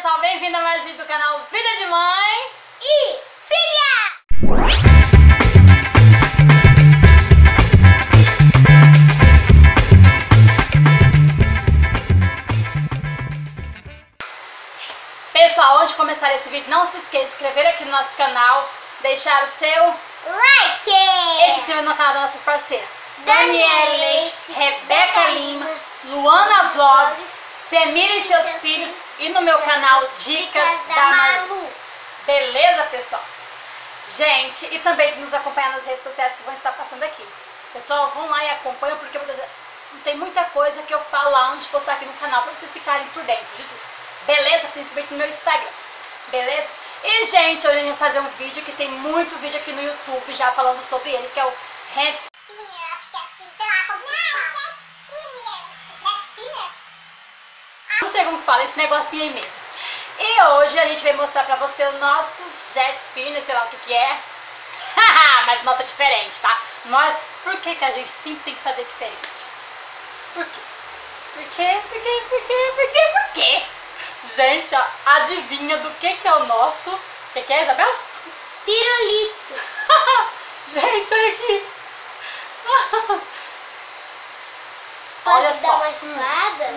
pessoal, bem-vindo a mais um vídeo do canal Vida de Mãe e Filha! Pessoal, antes de começar esse vídeo, não se esqueça de se inscrever aqui no nosso canal, deixar o seu like e se inscrever no canal das nossas parceiras Daniela Leite, Rebeca Lima, Luana Vlogs, Semira e seus filhos e no meu canal Dicas da Malu. Beleza, pessoal? Gente, e também que nos acompanhar nas redes sociais que vão estar passando aqui. Pessoal, vão lá e acompanham porque tem muita coisa que eu falo lá antes de postar aqui no canal para vocês ficarem por dentro de tudo. Beleza? Principalmente no meu Instagram. Beleza? E, gente, hoje eu vou fazer um vídeo que tem muito vídeo aqui no YouTube já falando sobre ele, que é o Jet Spinner. Não sei como que fala esse negocinho aí mesmo. E hoje a gente vai mostrar pra você os nossos Jet Spinner, sei lá o que que é. Mas nossa, é diferente, tá? Por que que a gente sempre tem que fazer diferente? Por quê? Por quê? Gente, ó, adivinha do que é o nosso? O que é, Isabela? Pirulito. Gente, olha aqui. Posso Olha dar só. uma chupada?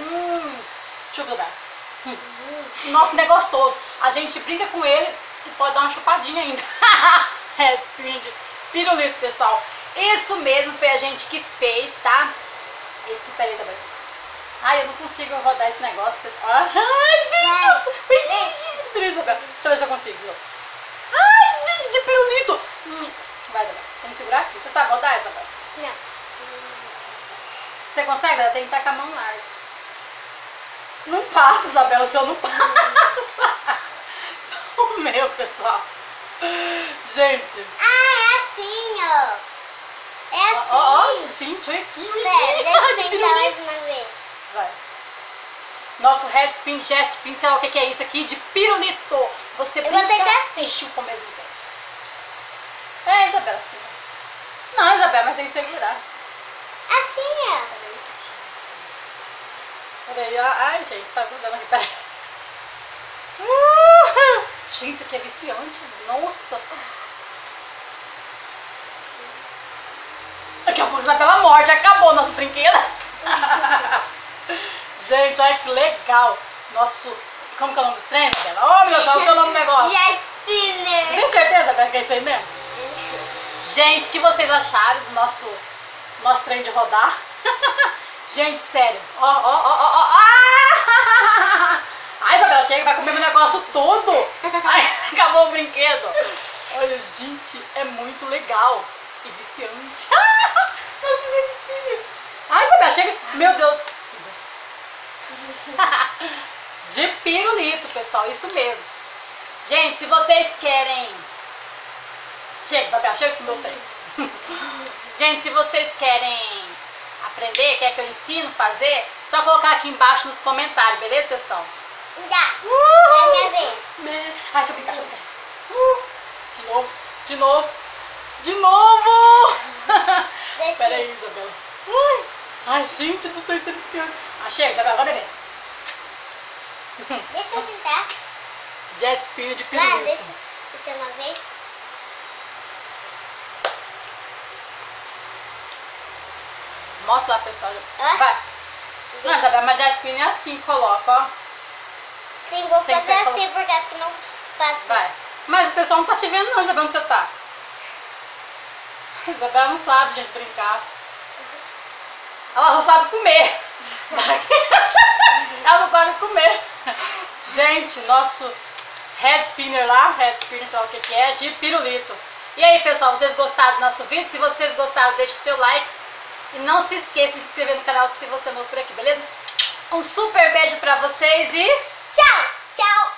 Chupa, Isabela. Nossa, não é gostoso. A gente brinca com ele e pode dar uma chupadinha ainda. É, spinner de pirulito, pessoal. Isso mesmo, foi a gente que fez, tá? Peraí também. Ai, eu não consigo rodar esse negócio, pessoal. Ai, gente! Peraí, Isabela. Deixa eu ver se eu consigo. Ai, gente, de pirulito! Vai, Isabela. Tem que segurar aqui. Você sabe rodar, Isabela? Não. Você consegue? Ela tem que estar com a mão larga. Não passa, Isabela, o senhor não passa. Só o meu, pessoal. Gente. Ah, é assim, ó. É assim. Ó, gente, olha aqui. Pera, deixa eu tentar mais uma vez. Vai. Nosso head spin, jet spin, sei lá o que é isso aqui, de pirulito. Você Eu vou brinca tentar assim. e chupa ao mesmo tempo. É, Isabela, assim. Não, Isabela, mas tem que segurar. Assim, ó. Peraí, ai, gente, tá grudando aqui, peraí. Gente, isso aqui é viciante, nossa. Daqui a pouco a Isabela morte, acabou o nosso brinquedo. Gente, olha que legal. Nosso, como que é o nome dos trens, Isabela? Oh, meu Deus, é o seu nome do negócio. Jet Spinner. Você tem certeza, Isabela, que é isso aí mesmo? Gente, o que vocês acharam do nosso trem de rodar? Gente, sério. Ó. Ai, Isabela, chega, vai comer meu negócio todo. Ai, acabou o brinquedo. Olha, gente, é muito legal e viciante. Nossa, gente, ai, Isabela, chega. Meu Deus. De pirulito, pessoal, isso mesmo. Gente, se vocês querem... Chega, Isabela, chega com o meu trem. Gente, se vocês querem aprender, quer que eu ensino a fazer, só colocar aqui embaixo nos comentários, beleza, pessoal? Já. É minha vez. Ai, deixa eu brincar. De novo. Pera aí, Isabela. Ai, gente do céu, isso é viciante. Ah, chega, Isabela, vai beber. Deixa eu tentar. Jet spinner de pirulito. Vai, deixa eu tentar uma vez. Mostra lá, pessoal. Ah? Vai. Não, Isabela, mas jet spinner é assim, coloca, ó. Sim, vou Você tem fazer que assim por causa que não passa. Vai. Mas o pessoal não tá te vendo não, Isabela, onde você tá? Isabela não sabe, gente, brincar. Ela só sabe comer. Ela só sabe comer. Gente, nosso head spinner lá, head spinner, sei lá o que é, de pirulito. E aí, pessoal, vocês gostaram do nosso vídeo? Se vocês gostaram, deixe o seu like. E não se esqueça de se inscrever no canal se você é novo por aqui, beleza? Um super beijo pra vocês e... Tchau!